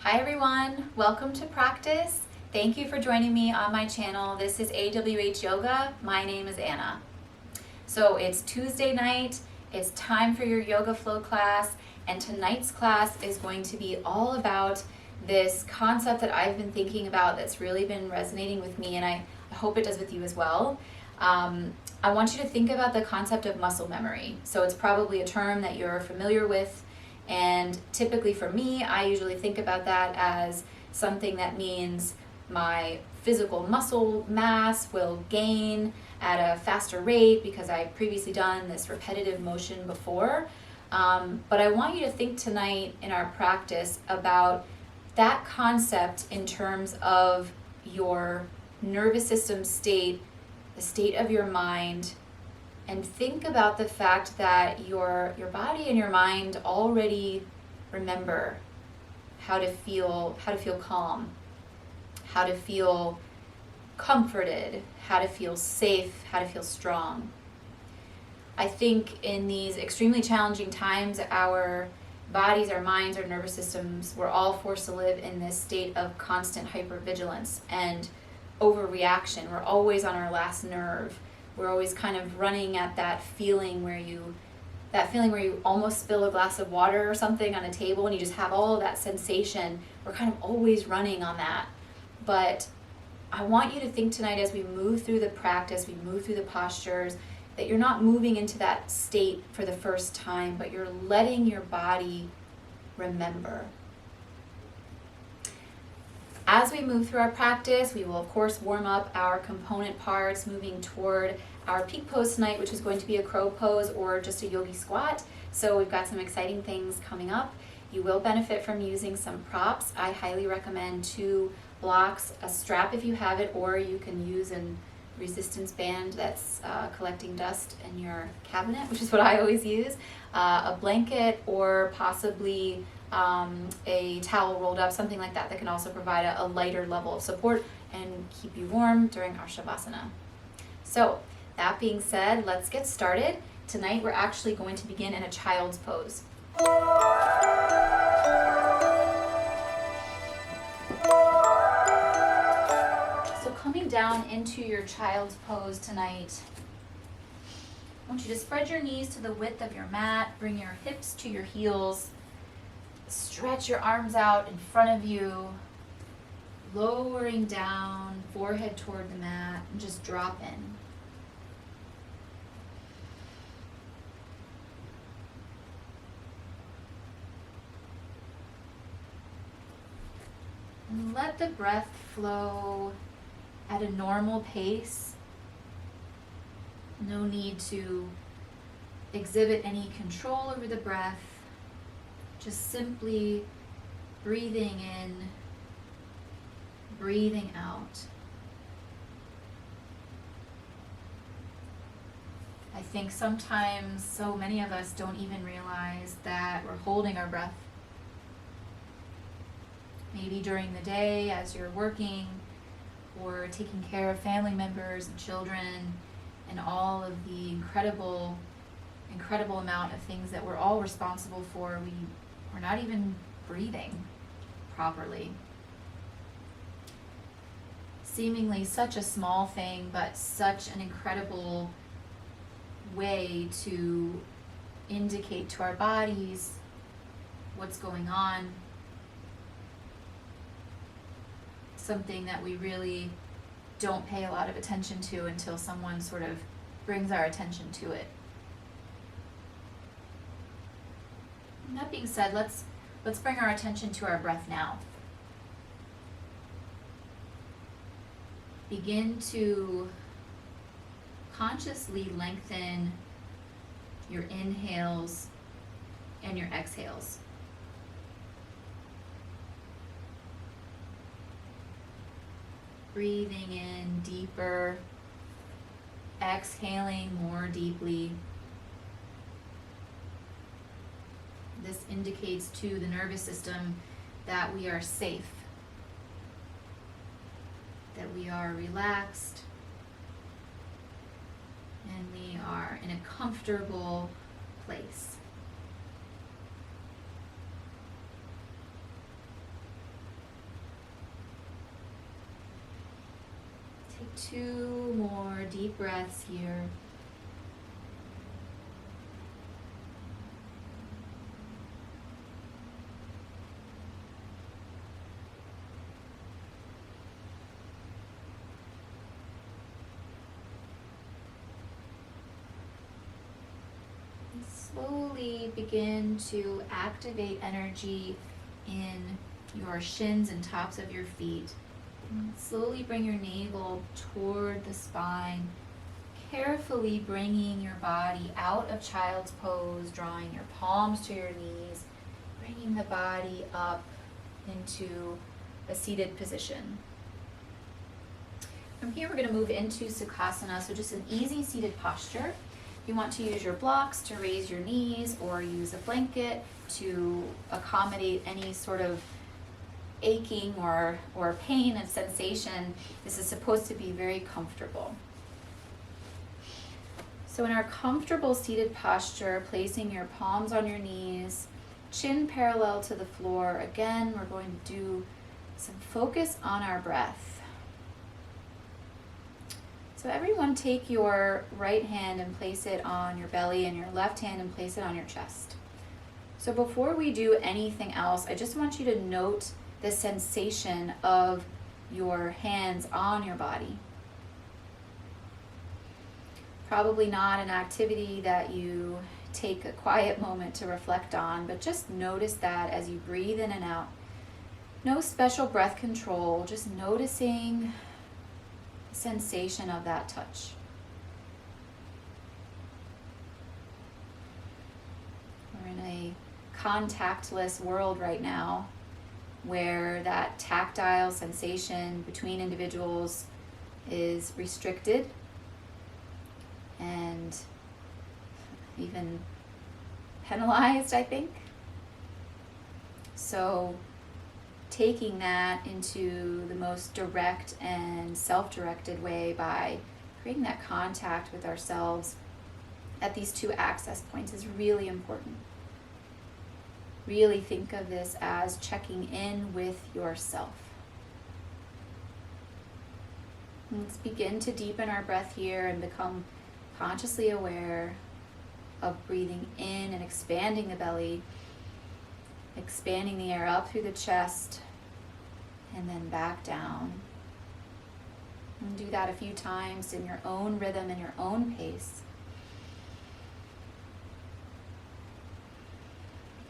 Hi everyone, welcome to practice. Thank you for joining me on my channel. This is AWH Yoga. My name is Anna. So it's Tuesday night, it's time for your yoga flow class, and tonight's class is going to be all about this concept that I've been thinking about that's really been resonating with me, and I hope it does with you as well. I want you to think about the concept of muscle memory. So it's probably a term that you're familiar with. And typically for me, I usually think about that as something that means my physical muscle mass will gain at a faster rate because I've previously done this repetitive motion before. But I want you to think tonight in our practice about that concept in terms of your nervous system state, the state of your mind, and think about the fact that your body and your mind already remember how to feel calm, how to feel comforted, how to feel safe, how to feel strong. I think in these extremely challenging times, our bodies, our minds, our nervous systems, we're all forced to live in this state of constant hypervigilance and overreaction. We're always on our last nerve. We're always kind of running at that feeling where you almost spill a glass of water or something on a table and you just have all of that sensation. We're kind of always running on that. But I want you to think tonight as we move through the practice, we move through the postures, that you're not moving into that state for the first time, but you're letting your body remember. As we move through our practice, we will of course warm up our component parts, moving toward our peak pose tonight, which is going to be a crow pose or just a yogi squat. So we've got some exciting things coming up. You will benefit from using some props. I highly recommend 2 blocks, a strap if you have it, or you can use a resistance band that's collecting dust in your cabinet, which is what I always use, a blanket, or possibly a towel rolled up, something like that, that can also provide a lighter level of support and keep you warm during our shavasana. So that being said, let's get started. Tonight we're actually going to begin in a child's pose. So coming down into your child's pose tonight, I want you to spread your knees to the width of your mat, bring your hips to your heels, stretch your arms out in front of you, lowering down, forehead toward the mat, and just drop in. And let the breath flow at a normal pace. No need to exhibit any control over the breath. Just simply breathing in, breathing out. I think sometimes so many of us don't even realize that we're holding our breath. Maybe during the day as you're working or taking care of family members and children and all of the incredible amount of things that we're all responsible for, we're not even breathing properly. Seemingly such a small thing, but such an incredible way to indicate to our bodies what's going on. Something that we really don't pay a lot of attention to until someone sort of brings our attention to it. And that being said, let's bring our attention to our breath now. Begin to consciously lengthen your inhales and your exhales. Breathing in deeper, exhaling more deeply. This indicates to the nervous system that we are safe, that we are relaxed, and we are in a comfortable place. 2 more deep breaths here. Slowly begin to activate energy in your shins and tops of your feet. And slowly bring your navel toward the spine, carefully bringing your body out of child's pose, drawing your palms to your knees, bringing the body up into a seated position. From here, we're going to move into Sukhasana, so just an easy seated posture. You want to use your blocks to raise your knees or use a blanket to accommodate any sort of aching or pain and sensation. This is supposed to be very comfortable. So in our comfortable seated posture, placing your palms on your knees, chin parallel to the floor. Again, we're going to do some focus on our breath. So everyone take your right hand and place it on your belly and your left hand and place it on your chest. So before we do anything else, I just want you to note the sensation of your hands on your body. Probably not an activity that you take a quiet moment to reflect on, but just notice that as you breathe in and out. No special breath control, just noticing sensation of that touch. We're in a contactless world right now where that tactile sensation between individuals is restricted and even penalized, I think. So taking that into the most direct and self-directed way by creating that contact with ourselves at these 2 access points is really important. Really think of this as checking in with yourself. Let's begin to deepen our breath here and become consciously aware of breathing in and expanding the belly, expanding the air up through the chest, and then back down. And do that a few times in your own rhythm and your own pace.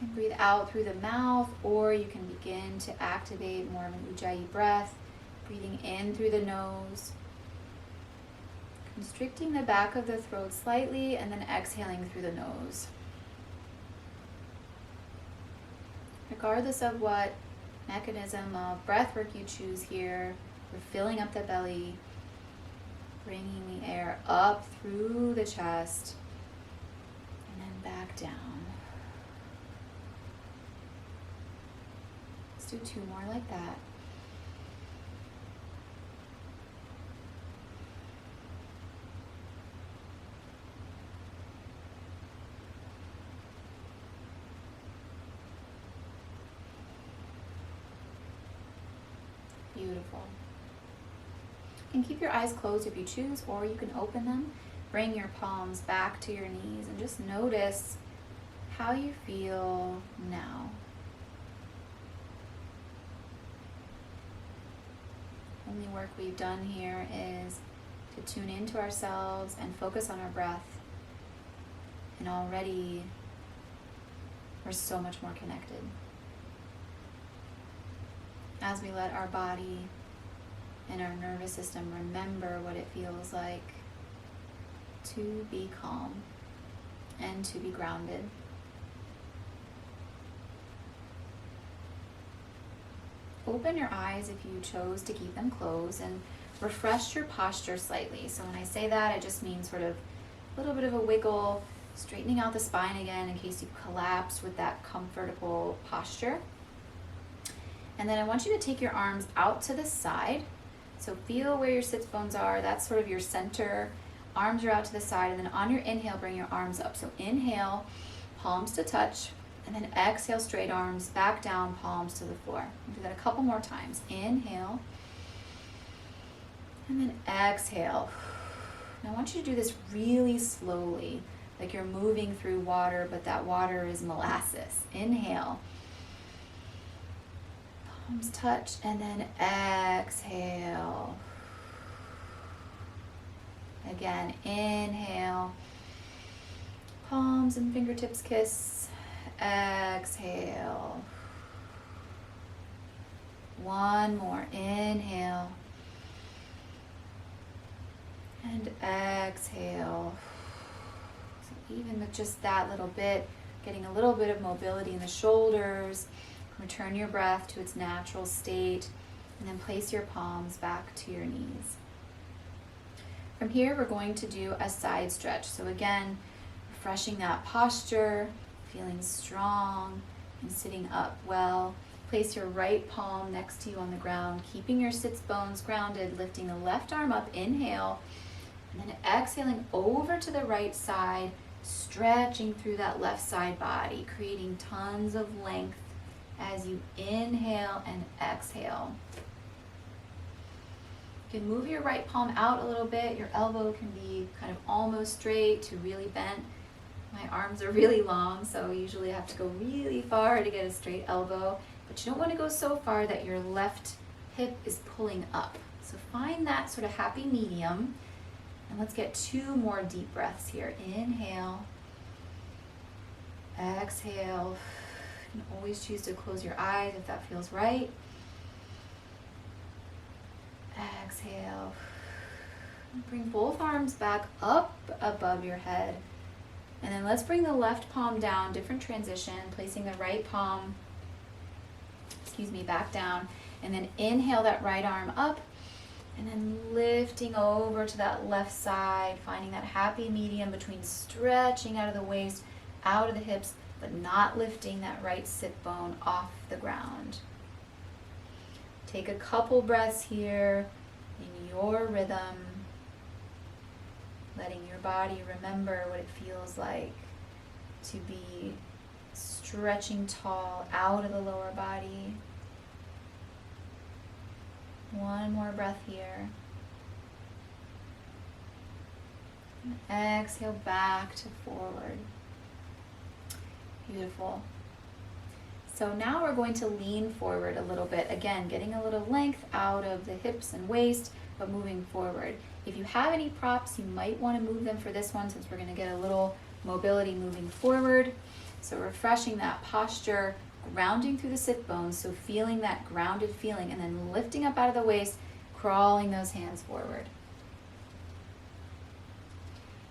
You can breathe out through the mouth, or you can begin to activate more of an Ujjayi breath, breathing in through the nose, constricting the back of the throat slightly, and then exhaling through the nose. Regardless of what mechanism of breath work you choose here, we're filling up the belly, bringing the air up through the chest, and then back down. Let's do 2 more like that. Beautiful. You can keep your eyes closed if you choose, or you can open them. Bring your palms back to your knees and just notice how you feel now. Only work we've done here is to tune into ourselves and focus on our breath. And already we're so much more connected. As we let our body and our nervous system remember what it feels like to be calm and to be grounded. Open your eyes if you chose to keep them closed, and refresh your posture slightly. So when I say that, I just mean sort of a little bit of a wiggle, straightening out the spine again in case you collapse with that comfortable posture. And then I want you to take your arms out to the side. So feel where your sits bones are. That's sort of your center. Arms are out to the side. And then on your inhale, bring your arms up. So inhale, palms to touch. And then exhale, straight arms, back down, palms to the floor. We'll do that a couple more times. Inhale. And then exhale. Now I want you to do this really slowly, like you're moving through water, but that water is molasses. Inhale. Palms touch, and then exhale. Again, inhale. Palms and fingertips kiss. Exhale. One more. Inhale. And exhale. So even with just that little bit, getting a little bit of mobility in the shoulders, return your breath to its natural state, and then place your palms back to your knees. From here, we're going to do a side stretch. So again, refreshing that posture, feeling strong and sitting up well. Place your right palm next to you on the ground, keeping your sits bones grounded, lifting the left arm up, inhale, and then exhaling over to the right side, stretching through that left side body, creating tons of length as you inhale and exhale. You can move your right palm out a little bit. Your elbow can be kind of almost straight to really bent. My arms are really long, so usually I have to go really far to get a straight elbow. But you don't want to go so far that your left hip is pulling up. So find that sort of happy medium. And let's get 2 more deep breaths here. Inhale. Exhale. You can always choose to close your eyes if that feels right. Exhale. Bring both arms back up above your head. And then let's bring the left palm down, different transition, placing the right palm, back down. And then inhale that right arm up, and then lifting over to that left side, finding that happy medium between stretching out of the waist, out of the hips, but not lifting that right sit bone off the ground. Take a couple breaths here in your rhythm, letting your body remember what it feels like to be stretching tall out of the lower body. One more breath here. And exhale back to forward. Beautiful. So now we're going to lean forward a little bit. Again, getting a little length out of the hips and waist, but moving forward. If you have any props, you might want to move them for this one since we're going to get a little mobility moving forward. So refreshing that posture, grounding through the sit bones, so feeling that grounded feeling, and then lifting up out of the waist, crawling those hands forward.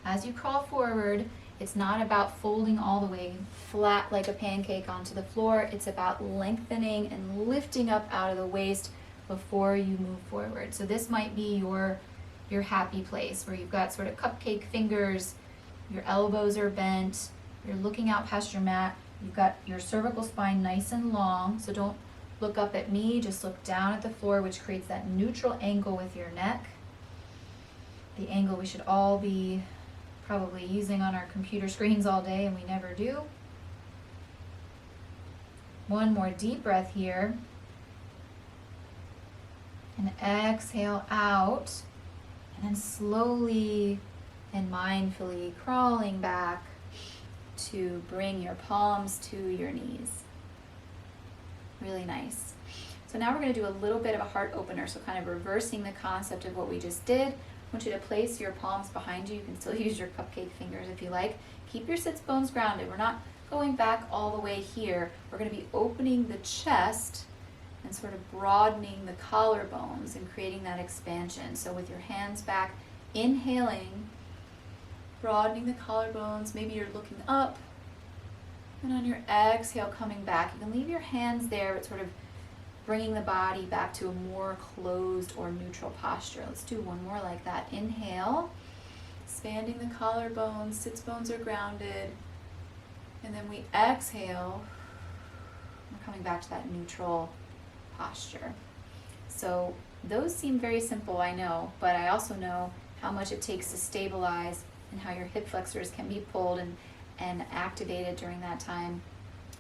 As you crawl forward, it's not about folding all the way flat like a pancake onto the floor. It's about lengthening and lifting up out of the waist before you move forward. So this might be your happy place where you've got sort of cupcake fingers, your elbows are bent, you're looking out past your mat, you've got your cervical spine nice and long, so don't look up at me, just look down at the floor, which creates that neutral angle with your neck. The angle we should all be probably using on our computer screens all day, and we never do. One more deep breath here. And exhale out, and then slowly and mindfully crawling back to bring your palms to your knees. Really nice. So now we're going to do a little bit of a heart opener, so kind of reversing the concept of what we just did. I want you to place your palms behind you. You can still use your cupcake fingers if you like. Keep your sits bones grounded. We're not going back all the way here. We're going to be opening the chest and sort of broadening the collarbones and creating that expansion. So with your hands back, inhaling, broadening the collarbones. Maybe you're looking up. And on your exhale, coming back. You can leave your hands there, but sort of bringing the body back to a more closed or neutral posture. Let's do one more like that. Inhale, expanding the collarbones, sits bones are grounded. And then we exhale, we're coming back to that neutral posture. So those seem very simple, I know, but I also know how much it takes to stabilize and how your hip flexors can be pulled and activated during that time,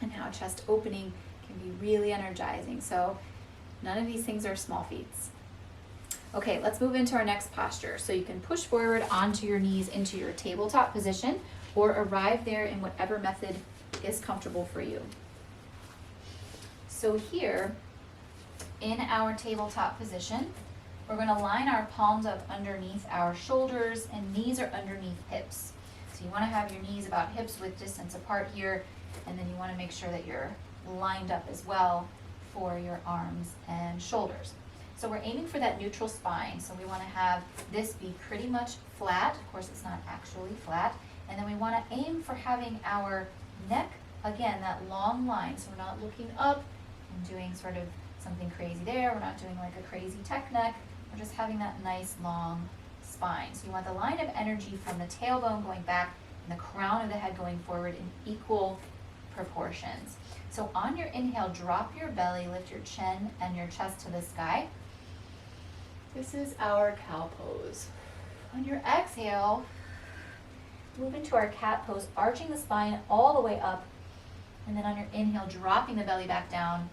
and how chest opening can be really energizing. So none of these things are small feats. Okay, let's move into our next posture. So you can push forward onto your knees into your tabletop position or arrive there in whatever method is comfortable for you. So here, in our tabletop position, we're going to line our palms up underneath our shoulders and knees are underneath hips. So you want to have your knees about hips width distance apart here, and then you want to make sure that you're lined up as well for your arms and shoulders. So we're aiming for that neutral spine. So we want to have this be pretty much flat. Of course, it's not actually flat. And then we want to aim for having our neck, again, that long line. So we're not looking up and doing sort of something crazy there. We're not doing like a crazy tech neck. We're just having that nice long spine. So you want the line of energy from the tailbone going back and the crown of the head going forward in equal proportions. So on your inhale, drop your belly, lift your chin and your chest to the sky. This is our cow pose. On your exhale, move into our cat pose, arching the spine all the way up. And then on your inhale, dropping the belly back down,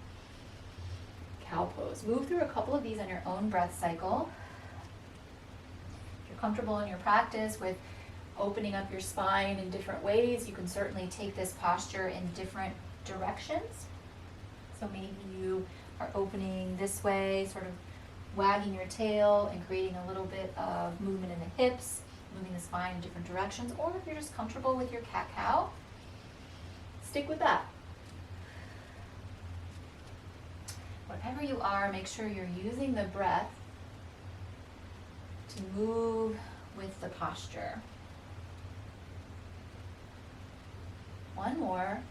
cow pose. Move through a couple of these on your own breath cycle. If you're comfortable in your practice with opening up your spine in different ways, you can certainly take this posture in different directions. So maybe you are opening this way, sort of wagging your tail and creating a little bit of movement in the hips, moving the spine in different directions, or if you're just comfortable with your cat-cow, stick with that. Wherever you are, make sure you're using the breath to move with the posture. One more.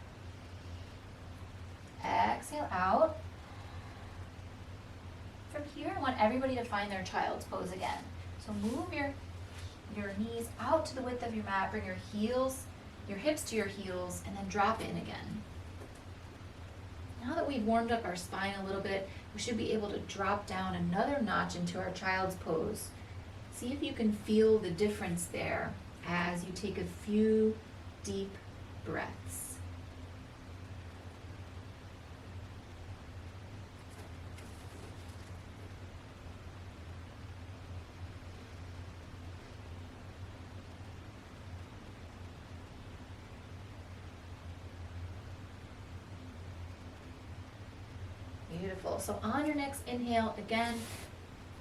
Exhale out. From here, I want everybody to find their child's pose again. So move your knees out to the width of your mat, bring your hips to your heels, and then drop in again. Now that we've warmed up our spine a little bit, we should be able to drop down another notch into our child's pose. See if you can feel the difference there as you take a few deep breaths. Beautiful. So on your next inhale, again,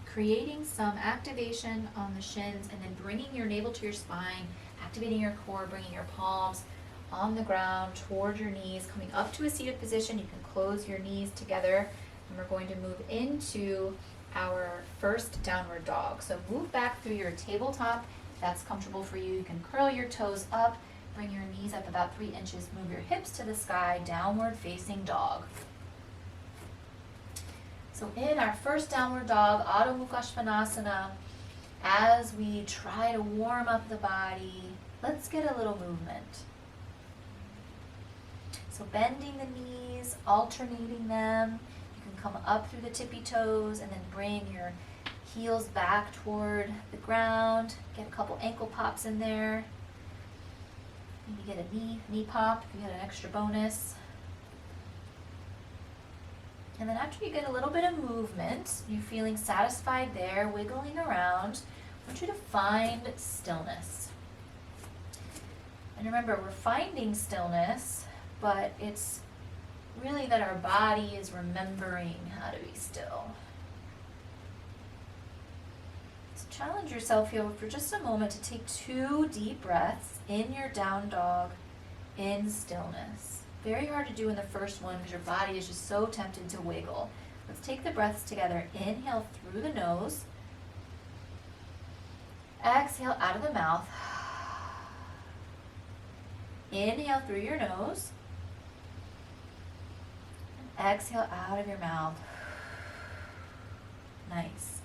creating some activation on the shins and then bringing your navel to your spine, activating your core, bringing your palms on the ground toward your knees, coming up to a seated position. You can close your knees together and we're going to move into our first downward dog. So move back through your tabletop. If that's comfortable for you, you can curl your toes up, bring your knees up about 3 inches, move your hips to the sky, downward facing dog. So in our first downward dog, Adho Mukha Svanasana, as we try to warm up the body, let's get a little movement. So bending the knees, alternating them. You can come up through the tippy toes and then bring your heels back toward the ground. Get a couple ankle pops in there. Maybe get a knee pop if you get an extra bonus. And then after you get a little bit of movement, you're feeling satisfied there, wiggling around, I want you to find stillness. And remember, we're finding stillness, but it's really that our body is remembering how to be still. So challenge yourself here for just a moment to take 2 deep breaths in your down dog in stillness. Very hard to do in the first one because your body is just so tempted to wiggle. Let's take the breaths together. Inhale through the nose. Exhale out of the mouth. Inhale through your nose. And exhale out of your mouth. Nice.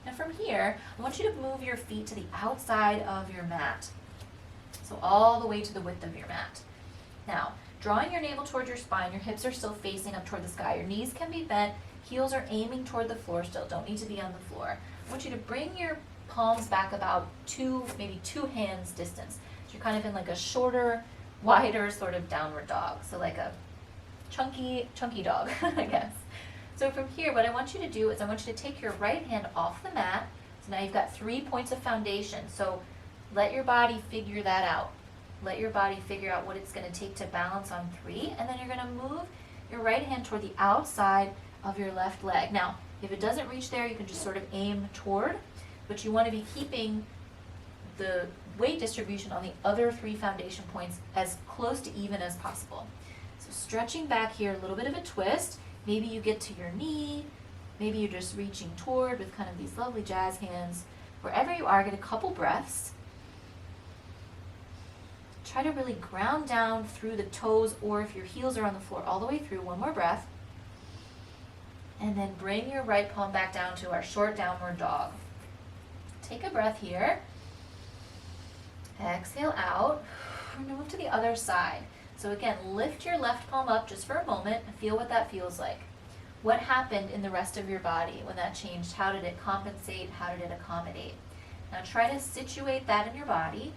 Now from here, I want you to move your feet to the outside of your mat. So all the way to the width of your mat. Now, drawing your navel toward your spine, your hips are still facing up toward the sky. Your knees can be bent, heels are aiming toward the floor still, don't need to be on the floor. I want you to bring your palms back about maybe two hands distance. So you're kind of in like a shorter, wider sort of downward dog. So like a chunky dog, I guess. So from here, what I want you to do is I want you to take your right hand off the mat. So now you've got 3 points of foundation. So let your body figure that out. Let your body figure out what it's going to take to balance on 3. And then you're going to move your right hand toward the outside of your left leg. Now, if it doesn't reach there, you can just sort of aim toward. But you want to be keeping the weight distribution on the other 3 foundation points as close to even as possible. So stretching back here, a little bit of a twist. Maybe you get to your knee. Maybe you're just reaching toward with kind of these lovely jazz hands. Wherever you are, get a couple breaths. Try to really ground down through the toes, or if your heels are on the floor, all the way through. One more breath. And then bring your right palm back down to our short downward dog. Take a breath here. Exhale out. We're going to move to the other side. So again, lift your left palm up just for a moment and feel what that feels like. What happened in the rest of your body when that changed? How did it compensate? How did it accommodate? Now try to situate that in your body,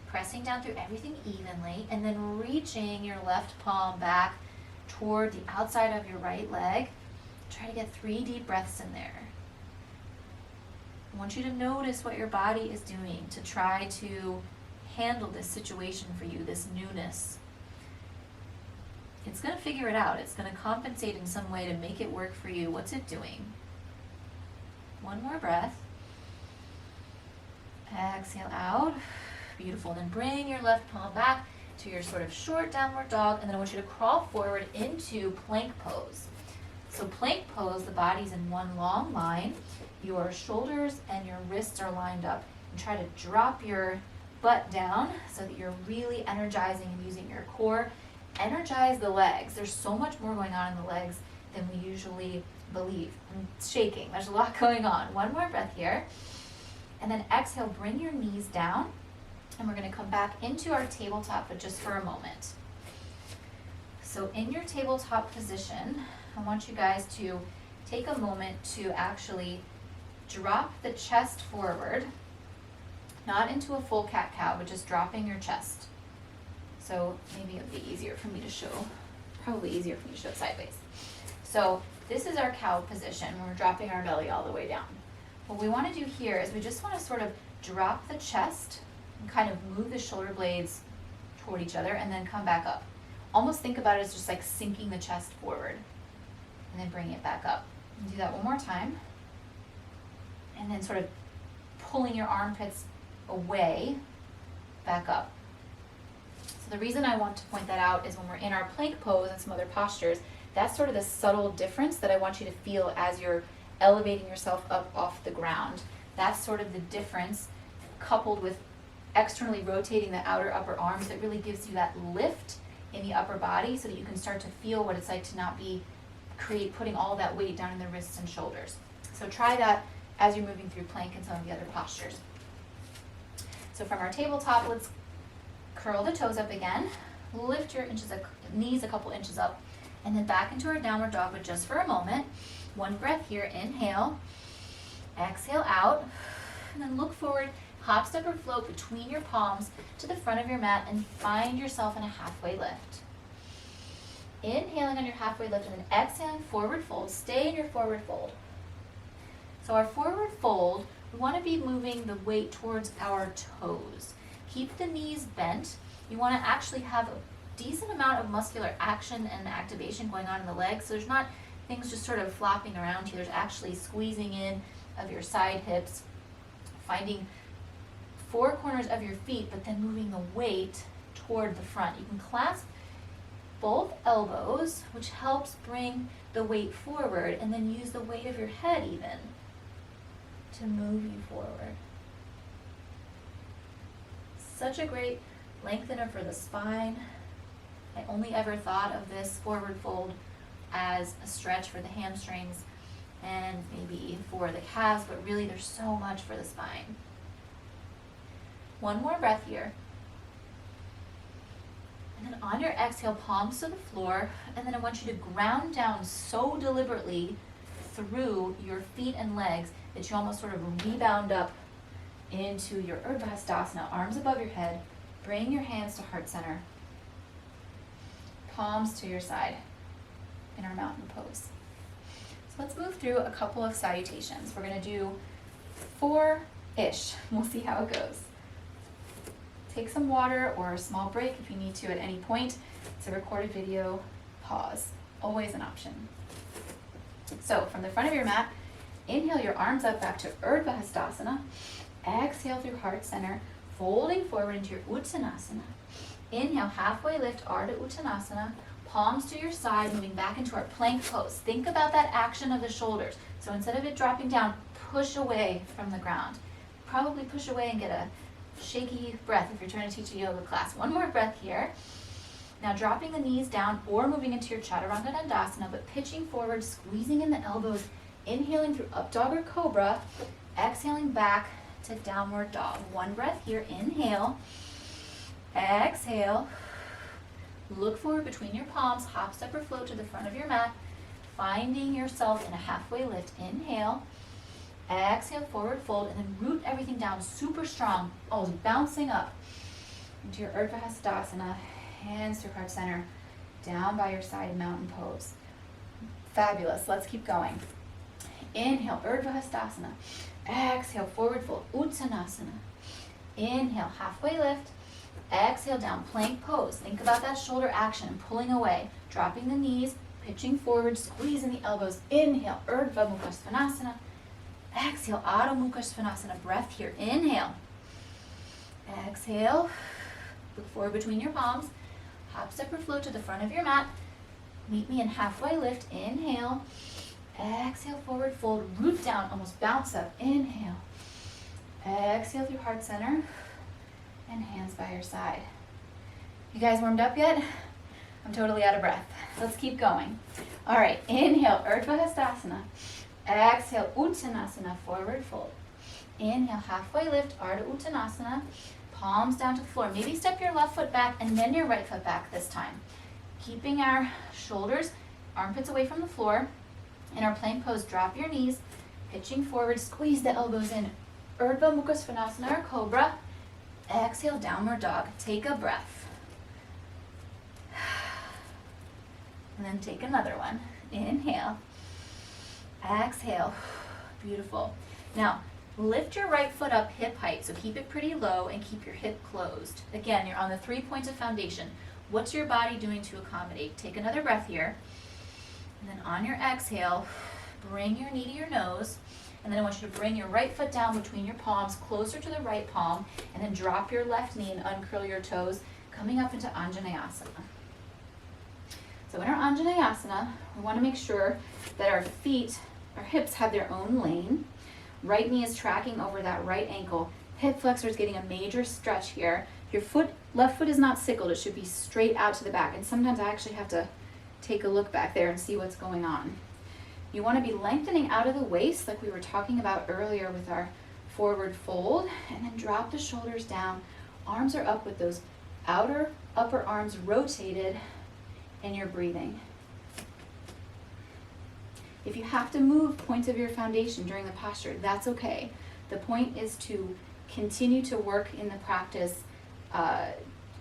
pressing down through everything evenly, and then reaching your left palm back toward the outside of your right leg. Try to get 3 deep breaths in there. I want you to notice what your body is doing to try to handle this situation for you, this newness. It's going to figure it out. It's going to compensate in some way to make it work for you. What's it doing? One more breath. Exhale out. Beautiful. Then bring your left palm back to your sort of short downward dog, and then I want you to crawl forward into plank pose. So plank pose, the body's in one long line. Your shoulders and your wrists are lined up. And try to drop your butt down so that you're really energizing and using your core. Energize the legs. There's so much more going on in the legs than we usually believe. I'm shaking. There's a lot going on. One more breath here. And then exhale, bring your knees down. And we're going to come back into our tabletop, but just for a moment. So in your tabletop position, I want you guys to take a moment to actually drop the chest forward, not into a full cat-cow, but just dropping your chest. So maybe it'll be easier for me to show, probably easier for me to show it sideways. So this is our cow position when we're dropping our belly all the way down. What we want to do here is we just want to sort of drop the chest and kind of move the shoulder blades toward each other and then come back up. Almost think about it as just like sinking the chest forward and then bring it back up. And do that one more time. And then sort of pulling your armpits away, back up. So the reason I want to point that out is when we're in our plank pose and some other postures, that's sort of the subtle difference that I want you to feel as you're elevating yourself up off the ground. That's sort of the difference, coupled with externally rotating the outer upper arms, that really gives you that lift in the upper body so that you can start to feel what it's like to not be putting all that weight down in the wrists and shoulders. So try that as you're moving through plank and some of the other postures. So from our tabletop, let's curl the toes up again, lift your knees a couple inches up, and then back into our downward dog, but just for a moment. One breath here, inhale, exhale out, and then look forward, hop, step, or float between your palms to the front of your mat and find yourself in a halfway lift. Inhaling on your halfway lift and then exhaling, forward fold. Stay in your forward fold. So our forward fold, we want to be moving the weight towards our toes. Keep the knees bent. You want to actually have a decent amount of muscular action and activation going on in the legs. So there's not things just sort of flopping around here. There's actually squeezing in of your side hips, finding 4 corners of your feet, but then moving the weight toward the front. You can clasp both elbows, which helps bring the weight forward, and then use the weight of your head even to move you forward. Such a great lengthener for the spine. I only ever thought of this forward fold as a stretch for the hamstrings and maybe for the calves, but really there's so much for the spine. One more breath here. And then on your exhale, palms to the floor, and then I want you to ground down so deliberately through your feet and legs that you almost sort of rebound up into your Urdhva Hastasana, arms above your head. Bring your hands to heart center. Palms to your side in our mountain pose. let's move through a couple of salutations. We're gonna do 4-ish. We'll see how it goes. Take some water or a small break if you need to at any point. It's a recorded video, pause, always an option. So from the front of your mat, inhale your arms up back to Urdhva Hastasana. Exhale through heart center, folding forward into your Uttanasana. Inhale, halfway lift, Ardha Uttanasana. Palms to your side, moving back into our plank pose. Think about that action of the shoulders. So instead of it dropping down, push away from the ground. Probably push away and get a shaky breath if you're trying to teach a yoga class. One more breath here. Now dropping the knees down or moving into your Chaturanga Dandasana, but pitching forward, squeezing in the elbows, inhaling through up dog or cobra, exhaling back to downward dog. One breath here, inhale, exhale, look forward between your palms, hop, step, or float to the front of your mat, finding yourself in a halfway lift. Inhale, exhale, forward fold, and then root everything down super strong, always bouncing up into your Urdhva Hastasana, hands through heart center, down by your side, mountain pose. Fabulous, let's keep going. Inhale, Urdhva Hastasana. Exhale, forward fold, Uttanasana. Inhale, halfway lift. Exhale, down, plank pose. Think about that shoulder action and pulling away. Dropping the knees, pitching forward, squeezing the elbows. Inhale, Urdhva Mukha Svanasana. Exhale, Adho Mukha Svanasana. Breath here. Inhale. Exhale. Look forward between your palms. Hop, step, or float to the front of your mat. Meet me in halfway lift. Inhale. Exhale, forward fold. Root down, almost bounce up. Inhale. Exhale through heart center. And hands by your side. You guys warmed up yet? I'm totally out of breath. Let's keep going. All right, inhale, Urdhva Hastasana. Exhale, Uttanasana, forward fold. Inhale, halfway lift, Ardha Uttanasana. Palms down to the floor. Maybe step your left foot back and then your right foot back this time. Keeping our shoulders, armpits away from the floor. In our plank pose, drop your knees, pitching forward, squeeze the elbows in. Urdhva Mukha Svanasana or Cobra. Exhale, downward dog. Take a breath. And then take another one. Inhale. Exhale. Beautiful. Now, lift your right foot up hip height, so keep it pretty low and keep your hip closed. Again, you're on the 3 points of foundation. What's your body doing to accommodate? Take another breath here. And then on your exhale, bring your knee to your nose. And then I want you to bring your right foot down between your palms, closer to the right palm, and then drop your left knee and uncurl your toes, coming up into Anjaneyasana. So in our Anjaneyasana, we want to make sure that our feet, our hips have their own lane. Right knee is tracking over that right ankle. Hip flexor is getting a major stretch here. Your left foot is not sickled. It should be straight out to the back. And sometimes I actually have to take a look back there and see what's going on. You want to be lengthening out of the waist like we were talking about earlier with our forward fold, and then drop the shoulders down. Arms are up with those outer upper arms rotated, and you're breathing. If you have to move points of your foundation during the posture, that's okay. The point is to continue to work in the practice.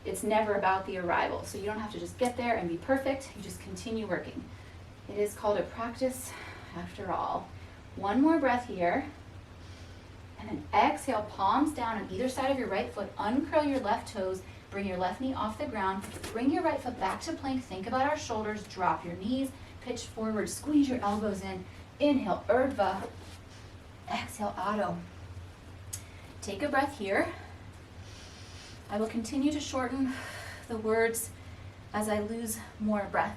It's never about the arrival, so you don't have to just get there and be perfect. You just continue working. It is called a practice after all. One more breath here. And then exhale, palms down on either side of your right foot. Uncurl your left toes. Bring your left knee off the ground. Bring your right foot back to plank. Think about our shoulders. Drop your knees. Pitch forward. Squeeze your elbows in. Inhale, Urdhva. Exhale, Adho. Take a breath here. I will continue to shorten the words as I lose more breath.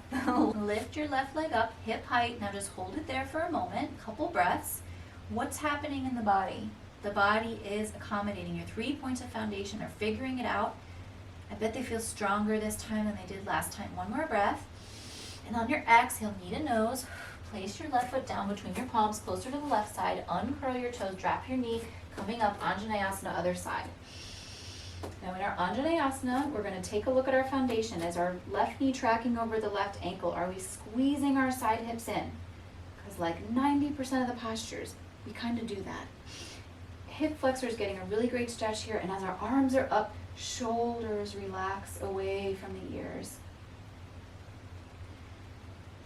Lift your left leg up, hip height. Now just hold it there for a moment, couple breaths. What's happening in the body? The body is accommodating. Your 3 points of foundation are figuring it out. I bet they feel stronger this time than they did last time. One more breath. And on your exhale, knee to nose, place your left foot down between your palms, closer to the left side. Uncurl your toes, drop your knee, coming up, Anjaneyasana, other side. Now in our Anjaneyasana, we're going to take a look at our foundation. Is our left knee tracking over the left ankle? Are we squeezing our side hips in? Because like 90% of the postures, we kind of do that. Hip flexor is getting a really great stretch here, and as our arms are up, shoulders relax away from the ears.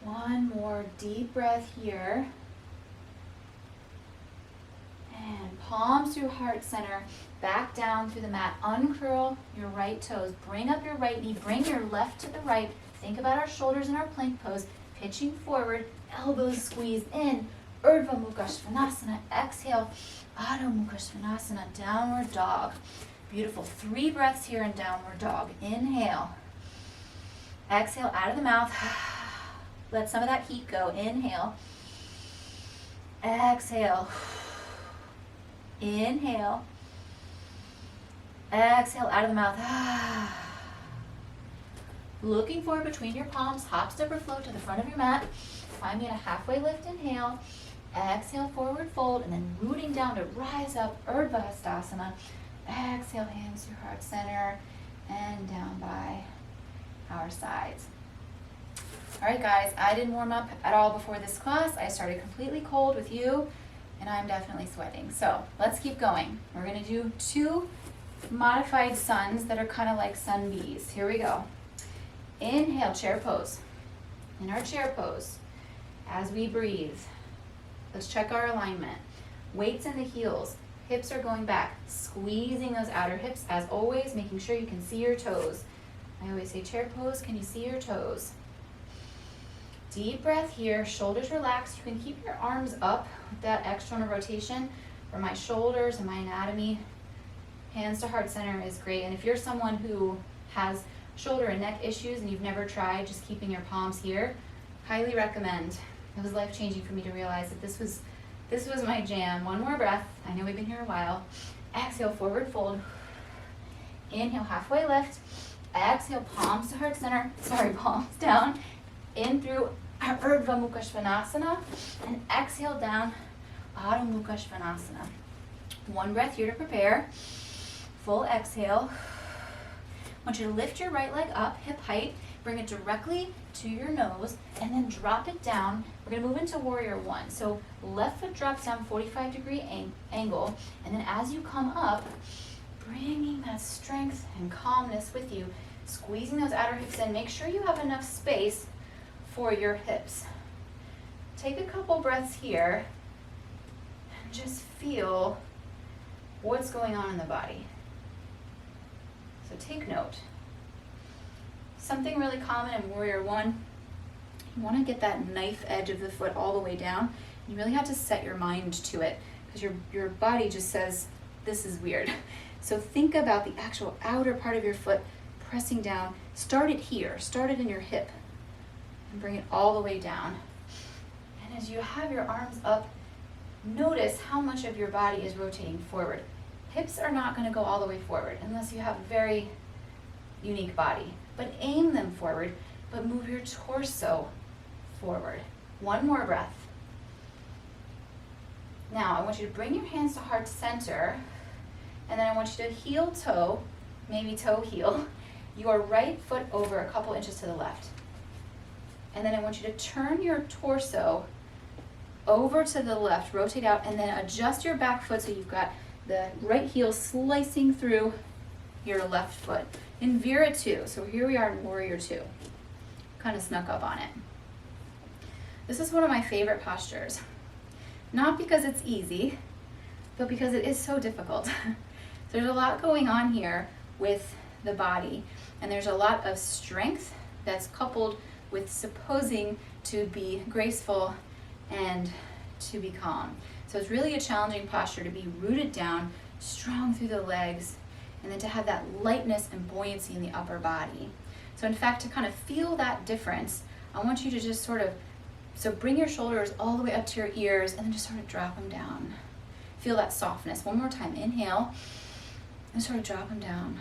One more deep breath here. And palms through heart center, back down through the mat. Uncurl your right toes. Bring up your right knee. Bring your left to the right. Think about our shoulders in our plank pose. Pitching forward, elbows squeeze in. Urdhva Mukha Svanasana. Exhale, Adho Mukha Svanasana, downward dog. Beautiful. 3 breaths here in downward dog. Inhale. Exhale out of the mouth. Let some of that heat go. Inhale. Exhale. Inhale. Exhale out of the mouth. Looking forward between your palms. Hop, step, or float to the front of your mat. Find me in a halfway lift. Inhale. Exhale, forward fold, and then rooting down to rise up. Urdhva Hastasana. Exhale, hands through heart center and down by our sides. All right, guys, I didn't warm up at all before this class. I started completely cold with you, and I'm definitely sweating. So let's keep going. We're gonna do 2 modified suns that are kind of like sun bees. Here we go. Inhale, chair pose. In our chair pose, as we breathe, let's check our alignment. Weights in the heels. Hips are going back, squeezing those outer hips as always, making sure you can see your toes. I always say chair pose, can you see your toes? Deep breath here, shoulders relaxed. You can keep your arms up with that external rotation for my shoulders and my anatomy. Hands to heart center is great. And if you're someone who has shoulder and neck issues and you've never tried just keeping your palms here, highly recommend. It was life-changing for me to realize that this was my jam. 1 more breath. I know we've been here a while. Exhale, forward fold. Inhale, halfway lift. Exhale, palms to heart center. Palms down. In through our Urdhva Mukha Svanasana. And exhale down, Adho Mukha Svanasana. 1 breath here to prepare. Full exhale. I want you to lift your right leg up, hip height. Bring it directly to your nose and then drop it down. We're going to move into warrior 1. So left foot drops down 45-degree angle, and then as you come up, bringing that strength and calmness with you, squeezing those outer hips in. Make sure you have enough space for your hips. Take a couple breaths here and just feel what's going on in the body. So take note. Something really common in warrior 1, you want to get that knife edge of the foot all the way down. You really have to set your mind to it because your body just says, this is weird. So think about the actual outer part of your foot pressing down. Start it here, start it in your hip and bring it all the way down. And as you have your arms up, notice how much of your body is rotating forward. Hips are not going to go all the way forward unless you have a very unique body. But aim them forward, but move your torso forward. 1 more breath. Now, I want you to bring your hands to heart center, and then I want you to heel toe, maybe toe heel, your right foot over a couple inches to the left. And then I want you to turn your torso over to the left, rotate out, and then adjust your back foot so you've got the right heel slicing through your left foot. In Vira 2, so here we are in Warrior 2. Kind of snuck up on it. This is one of my favorite postures. Not because it's easy, but because it is so difficult. There's a lot going on here with the body, and there's a lot of strength that's coupled with supposing to be graceful and to be calm. So it's really a challenging posture to be rooted down, strong through the legs, and then to have that lightness and buoyancy in the upper body. So in fact, to kind of feel that difference, I want you to just so bring your shoulders all the way up to your ears and then just sort of drop them down. Feel that softness. 1 more time, inhale, and sort of drop them down.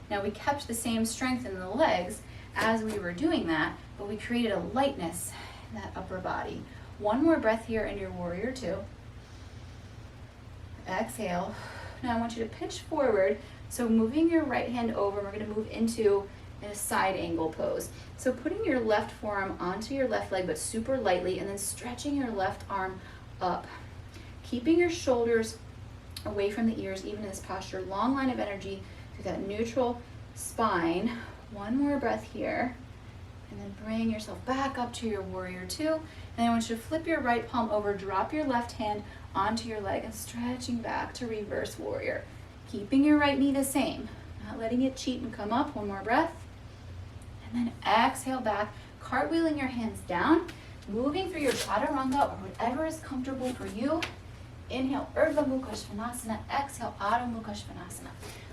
Now we kept the same strength in the legs as we were doing that, but we created a lightness in that upper body. 1 more breath here in your Warrior 2. Exhale. Now I want you to pitch forward, so moving your right hand over, we're going to move into a side angle pose. So putting your left forearm onto your left leg, but super lightly, and then stretching your left arm up. Keeping your shoulders away from the ears, even in this posture. Long line of energy through that neutral spine. 1 more breath here. And then bring yourself back up to your Warrior 2. And then I want you to flip your right palm over, drop your left hand onto your leg and stretching back to reverse warrior. Keeping your right knee the same, not letting it cheat and come up. One more breath. And then exhale back, cartwheeling your hands down, moving through your chaturanga or whatever is comfortable for you. Inhale, Urdhva Mukha Svanasana. Exhale, Adho Mukha Svanasana.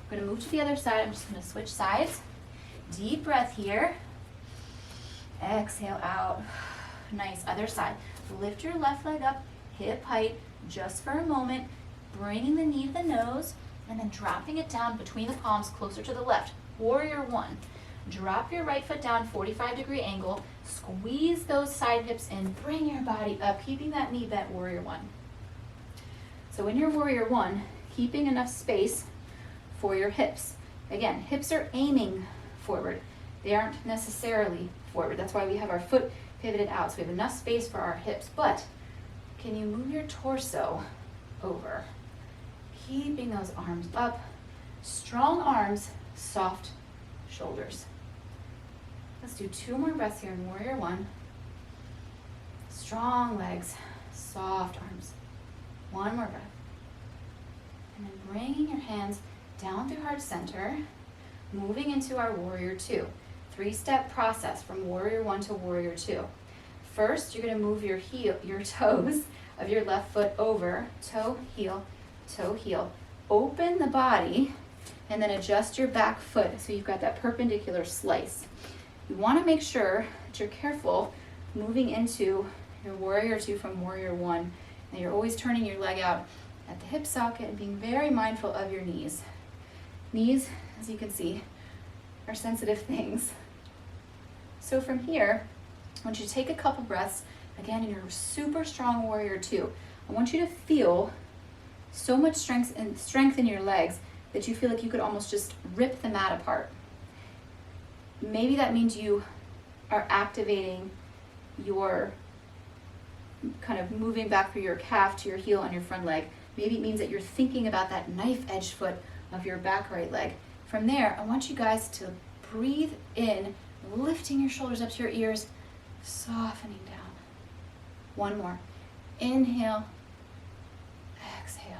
We're gonna move to the other side. I'm just gonna switch sides. Deep breath here. Exhale out. Nice, other side. Lift your left leg up, hip height, just for a moment, bringing the knee to the nose, and then dropping it down between the palms closer to the left. Warrior one. Drop your right foot down, 45-degree angle. Squeeze those side hips in. Bring your body up, keeping that knee bent, warrior one. So in your warrior one, keeping enough space for your hips. Again, hips are aiming forward. They aren't necessarily forward. That's why we have our foot pivoted out, so we have enough space for our hips. But can you move your torso over? Keeping those arms up. Strong arms, soft shoulders. Let's do 2 more breaths here in warrior one. Strong legs, soft arms. 1 more breath. And then bringing your hands down through heart center, moving into our warrior two. 3-step process from warrior one to warrior two. First, you're gonna move your toes of your left foot over, toe, heel, toe, heel. Open the body and then adjust your back foot so you've got that perpendicular slice. You wanna make sure that you're careful moving into your warrior two from warrior one, and you're always turning your leg out at the hip socket and being very mindful of your knees. Knees, as you can see, are sensitive things. So from here, I want you to take a couple breaths, again in your super strong warrior two. I want you to feel so much strength in your legs that you feel like you could almost just rip the mat apart. Maybe that means you are activating your kind of moving back through your calf to your heel on your front leg. Maybe it means that you're thinking about that knife edge foot of your back right leg. From there, I want you guys to breathe in, lifting your shoulders up to your ears, softening down. 1 more. Inhale, exhale.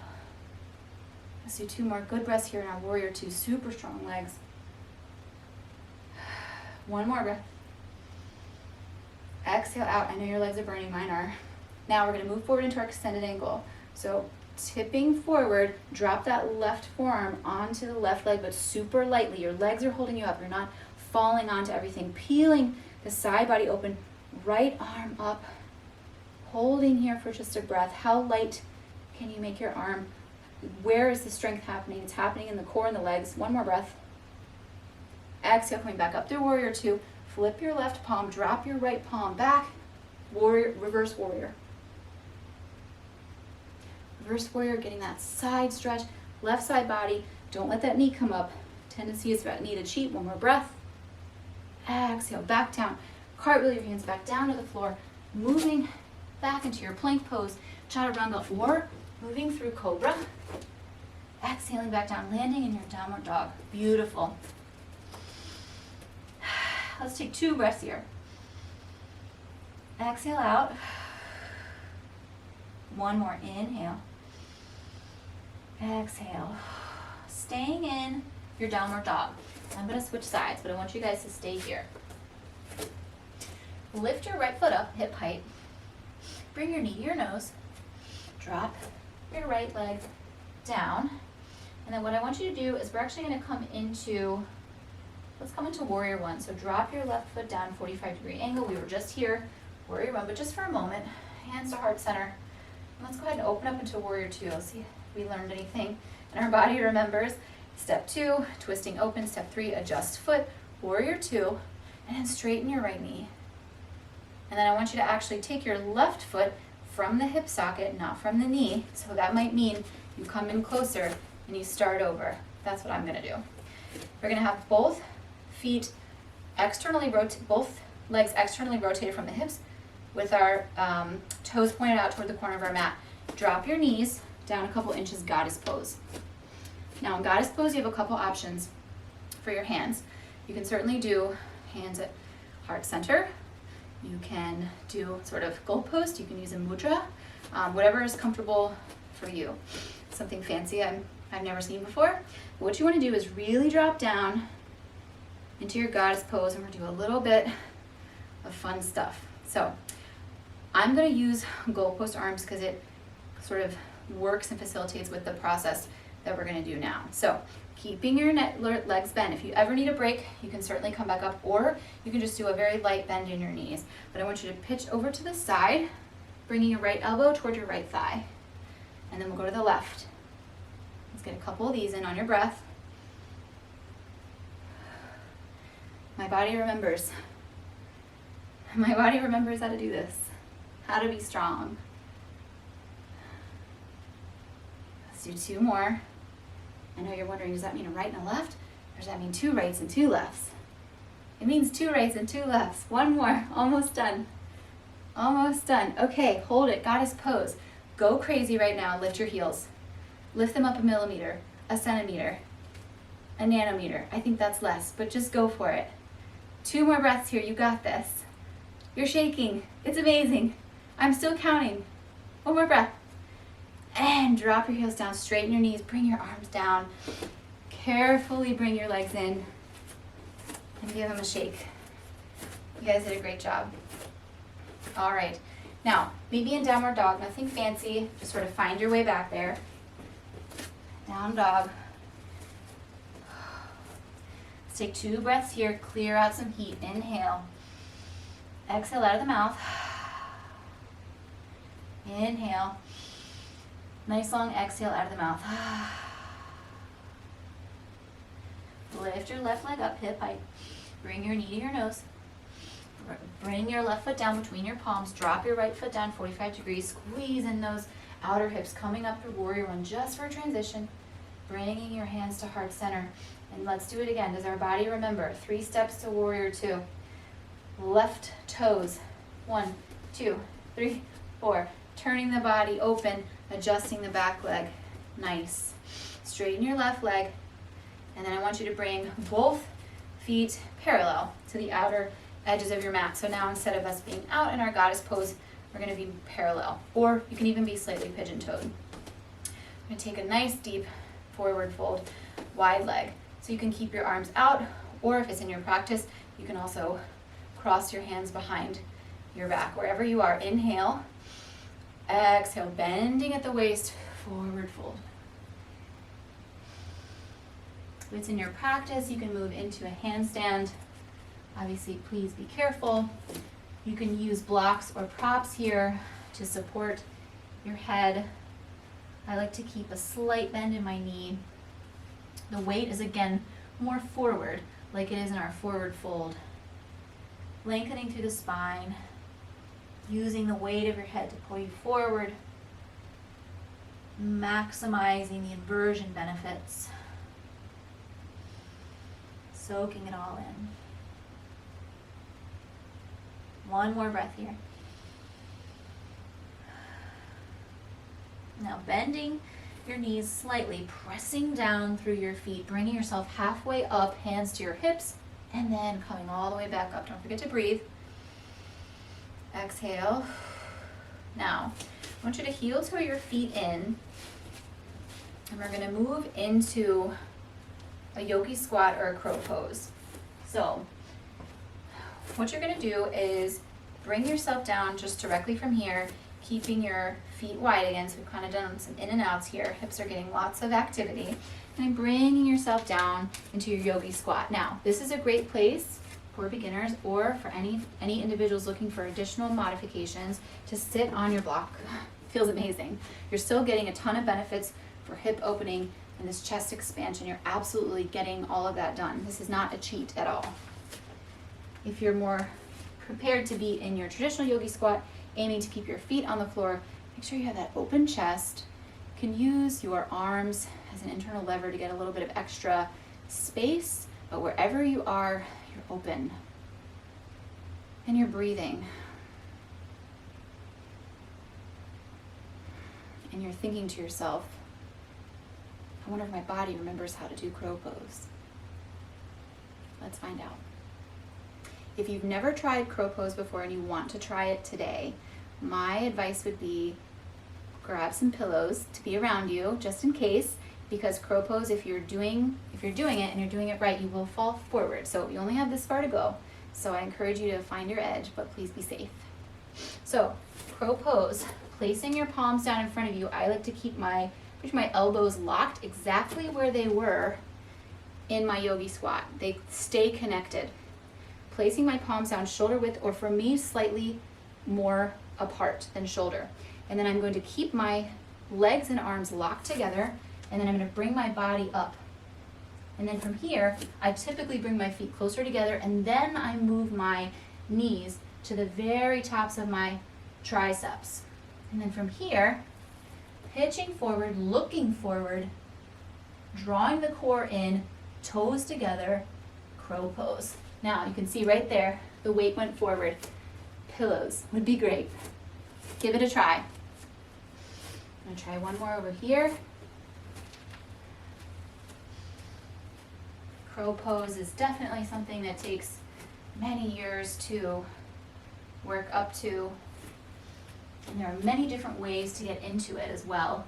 Let's do 2 more good breaths here in our warrior two, super strong legs. 1 more breath. Exhale out. I know your legs are burning, mine are. Now we're gonna move forward into our extended angle. So tipping forward, drop that left forearm onto the left leg, but super lightly. Your legs are holding you up. You're not falling onto everything. Peeling the side body open, right arm up, holding here for just a breath. How light can you make your arm? Where is the strength happening? It's happening in the core and the legs. 1 more breath. Exhale, coming back up through warrior two. Flip your left palm, drop your right palm back. Warrior, reverse warrior. Reverse warrior, getting that side stretch, left side body. Don't let that knee come up. Tendency is for that knee to cheat. 1 more breath. Exhale, back down. Cartwheel your hands back down to the floor, moving back into your plank pose, chaturanga, or moving through cobra. Exhaling back down, landing in your downward dog. Beautiful. Let's take 2 breaths here. Exhale out. 1 more, inhale. Exhale. Staying in your downward dog. I'm gonna switch sides, but I want you guys to stay here. Lift your right foot up, hip height. Bring your knee to your nose. Drop your right leg down. And then what I want you to do is we're actually gonna come into, let's come into warrior one. So drop your left foot down, 45-degree angle. We were just here, warrior one, but just for a moment, hands to heart center. And let's go ahead and open up into warrior two. Let's see if we learned anything and our body remembers. Step 2, twisting open. Step 3, adjust foot, warrior two, and then straighten your right knee. And then I want you to actually take your left foot from the hip socket, not from the knee. So that might mean you come in closer and you start over. That's what I'm gonna do. We're gonna have both feet externally rotate, both legs externally rotated from the hips with our toes pointed out toward the corner of our mat. Drop your knees down a couple inches, goddess pose. Now in goddess pose, you have a couple options for your hands. You can certainly do hands at heart center. You can do sort of goalpost, you can use a mudra, whatever is comfortable for you. Something fancy I've never seen before. But what you want to do is really drop down into your goddess pose, and we're going to do a little bit of fun stuff. So I'm going to use goalpost arms because it sort of works and facilitates with the process that we're going to do now. So keeping your legs bent. If you ever need a break, you can certainly come back up, or you can just do a very light bend in your knees. But I want you to pitch over to the side, bringing your right elbow toward your right thigh. And then we'll go to the left. Let's get a couple of these in on your breath. My body remembers. My body remembers how to do this, how to be strong. Let's do 2 more. I know you're wondering, does that mean a right and a left? Or does that mean 2 rights and 2 lefts? It means 2 rights and 2 lefts. 1 more, almost done. Almost done. Okay, hold it, goddess pose. Go crazy right now, lift your heels. Lift them up a millimeter, a centimeter, a nanometer. I think that's less, but just go for it. 2 more breaths here, you got this. You're shaking, it's amazing. I'm still counting. 1 more breath. And drop your heels down, straighten your knees, bring your arms down. Carefully bring your legs in and give them a shake. You guys did a great job. All right, now maybe in downward dog, nothing fancy, just sort of find your way back there. Down dog. Let's take 2 breaths here, clear out some heat. Inhale. Exhale out of the mouth. Inhale. Nice long exhale out of the mouth. Lift your left leg up, hip height. Bring your knee to your nose. Bring your left foot down between your palms. Drop your right foot down 45 degrees. Squeeze in those outer hips, coming up through warrior one just for transition. Bringing your hands to heart center. And let's do it again. Does our body remember? 3 steps to warrior 2. Left toes. 1, 2, 3, 4. Turning the body open, adjusting the back leg. Nice. Straighten your left leg. And then I want you to bring both feet parallel to the outer edges of your mat. So now instead of us being out in our goddess pose, we're going to be parallel. Or you can even be slightly pigeon-toed. I'm going to take a nice deep forward fold, wide leg. So you can keep your arms out, or if it's in your practice, you can also cross your hands behind your back. Wherever you are, inhale. Exhale, bending at the waist, forward fold. If it's in your practice, you can move into a handstand. Obviously, please be careful. You can use blocks or props here to support your head. I like to keep a slight bend in my knee. The weight is again more forward, like it is in our forward fold. Lengthening through the spine, using the weight of your head to pull you forward, maximizing the inversion benefits, soaking it all in. 1 more breath here. Now bending your knees slightly, pressing down through your feet, bringing yourself halfway up, hands to your hips, and then coming all the way back up. Don't forget to breathe. Exhale. Now, I want you to heel toe your feet in, and we're going to move into a yogi squat or a crow pose. So, what you're going to do is bring yourself down just directly from here, keeping your feet wide again. So we've kind of done some in and outs here. Hips are getting lots of activity. And bringing yourself down into your yogi squat. Now, this is a great place for beginners or for any individuals looking for additional modifications to sit on your block. Feels amazing. You're still getting a ton of benefits for hip opening and this chest expansion. You're absolutely getting all of that done. This is not a cheat at all. If you're more prepared to be in your traditional yogi squat, aiming to keep your feet on the floor, make sure you have that open chest. You can use your arms as an internal lever to get a little bit of extra space, but wherever you are, you're open and you're breathing and you're thinking to yourself, I wonder if my body remembers how to do crow pose. Let's find out. if you've never tried crow pose before and you want to try it today, my advice would be grab some pillows to be around you just in case, because crow pose, if you're doing it and you're doing it right, you will fall forward. So you only have this far to go. So I encourage you to find your edge, but please be safe. So crow pose, placing your palms down in front of you. I like to keep my elbows locked exactly where they were in my yogi squat. They stay connected. Placing my palms down shoulder width, or for me, slightly more apart than shoulder. And then I'm going to keep my legs and arms locked together, and then I'm going to bring my body up. And then from here, I typically bring my feet closer together, and then I move my knees to the very tops of my triceps. And then from here, pitching forward, looking forward, drawing the core in, toes together, crow pose. Now you can see right there, the weight went forward. Pillows would be great. Give it a try. I'm gonna try one more over here. Crow pose is definitely something that takes many years to work up to. And there are many different ways to get into it as well.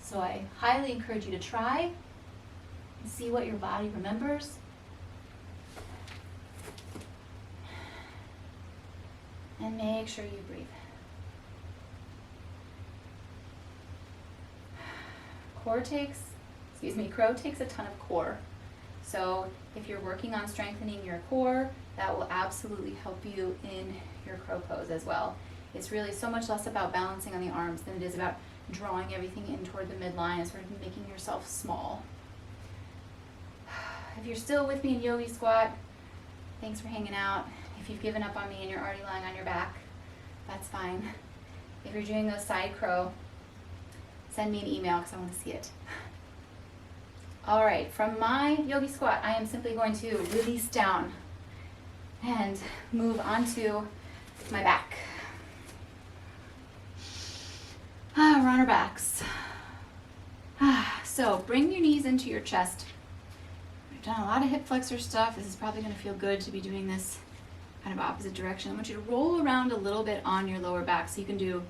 So I highly encourage you to try and see what your body remembers. And make sure you breathe. Crow takes a ton of core. So if you're working on strengthening your core, that will absolutely help you in your crow pose as well. It's really so much less about balancing on the arms than it is about drawing everything in toward the midline and sort of making yourself small. If you're still with me in yogi squat, thanks for hanging out. If you've given up on me and you're already lying on your back, that's fine. If you're doing those side crow, send me an email because I want to see it. All right, from my yogi squat, I am simply going to release down and move onto my back. We're on our backs. So bring your knees into your chest. We've done a lot of hip flexor stuff. This is probably going to feel good to be doing this kind of opposite direction. I want you to roll around a little bit on your lower back. So you can do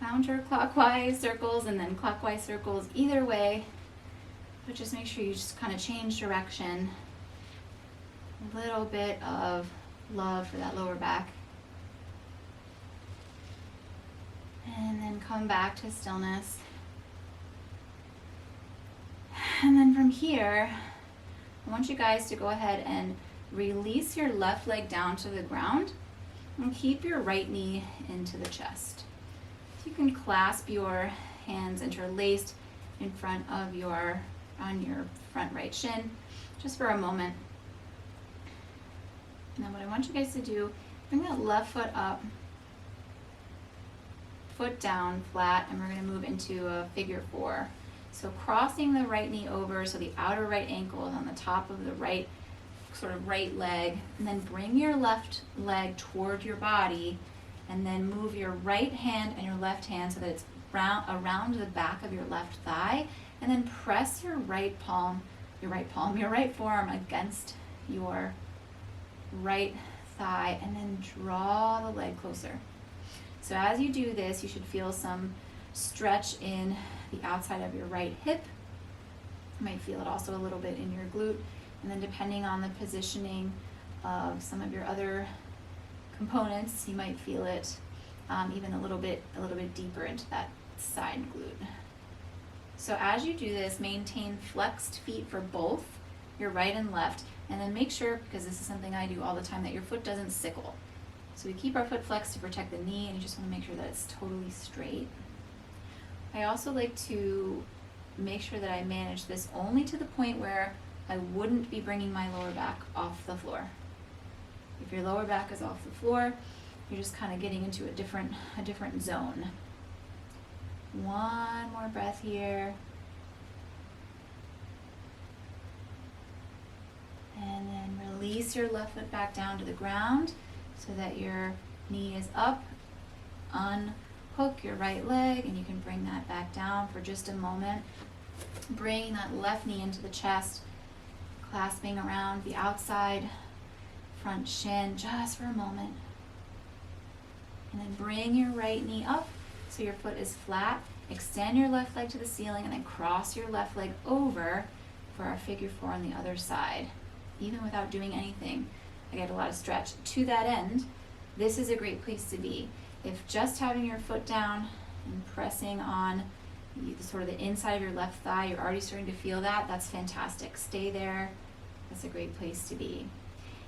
counterclockwise circles and then clockwise circles either way. But just make sure you just kind of change direction. A little bit of love for that lower back. And then come back to stillness. And then from here, I want you guys to go ahead and release your left leg down to the ground and keep your right knee into the chest. So you can clasp your hands interlaced in front of on your front right shin just for a moment. Now what I want you guys to do, bring that left foot up, foot down flat, and we're going to move into a figure four. So crossing the right knee over, so the outer right ankle is on the top of the right leg, and then bring your left leg toward your body, and then move your right hand and your left hand so that it's around the back of your left thigh, and then press your right forearm against your right thigh, and then draw the leg closer. So as you do this, you should feel some stretch in the outside of your right hip. You might feel it also a little bit in your glute, and then depending on the positioning of some of your other components, you might feel it even a little bit deeper into that side glute. So as you do this, maintain flexed feet for both your right and left, and then make sure, because this is something I do all the time, that your foot doesn't sickle. So we keep our foot flexed to protect the knee, and you just want to make sure that it's totally straight. I also like to make sure that I manage this only to the point where I wouldn't be bringing my lower back off the floor. If your lower back is off the floor, you're just kind of getting into a different zone. One more breath here. And then release your left foot back down to the ground so that your knee is up. Unhook your right leg, and you can bring that back down for just a moment. Bring that left knee into the chest, clasping around the outside, front shin just for a moment. And then bring your right knee up so your foot is flat. Extend your left leg to the ceiling and then cross your left leg over for our figure four on the other side. Even without doing anything, I get a lot of stretch. To that end, this is a great place to be. If just having your foot down and pressing on sort of the inside of your left thigh, you're already starting to feel that, that's fantastic. Stay there. That's a great place to be.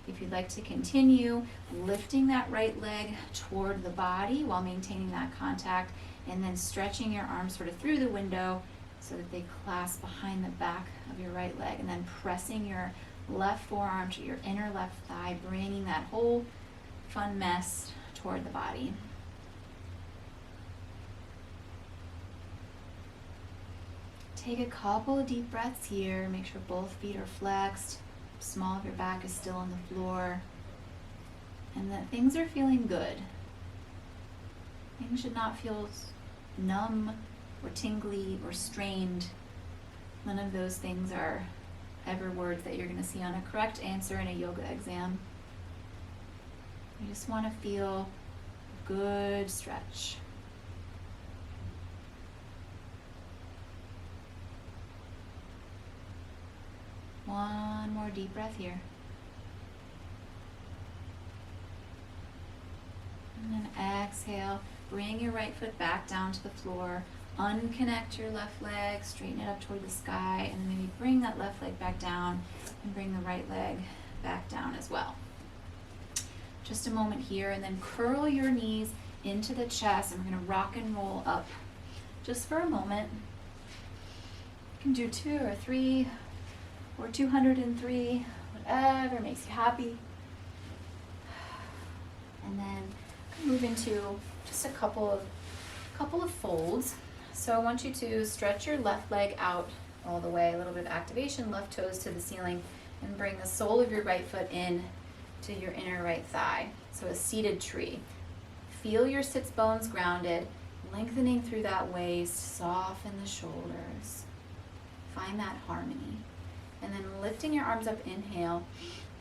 If you'd like to continue lifting that right leg toward the body while maintaining that contact, and then stretching your arms sort of through the window so that they clasp behind the back of your right leg, and then pressing your left forearm to your inner left thigh, bringing that whole fun mess toward the body. Take a couple of deep breaths here. Make sure both feet are flexed. Small of your back is still on the floor. And that things are feeling good. Things should not feel numb or tingly or strained. None of those things are ever words that you're going to see on a correct answer in a yoga exam. You just want to feel a good stretch. One more deep breath here. And then exhale. Bring your right foot back down to the floor. Unconnect your left leg, straighten it up toward the sky, and then maybe bring that left leg back down and bring the right leg back down as well. Just a moment here, and then curl your knees into the chest, and we're going to rock and roll up just for a moment. You can do 2 or 3 or 203, whatever makes you happy. And then move into just a couple of folds. So I want you to stretch your left leg out all the way, a little bit of activation, left toes to the ceiling, and bring the sole of your right foot in to your inner right thigh. So a seated tree. Feel your sits bones grounded, lengthening through that waist, soften the shoulders. Find that harmony. And then lifting your arms up, inhale,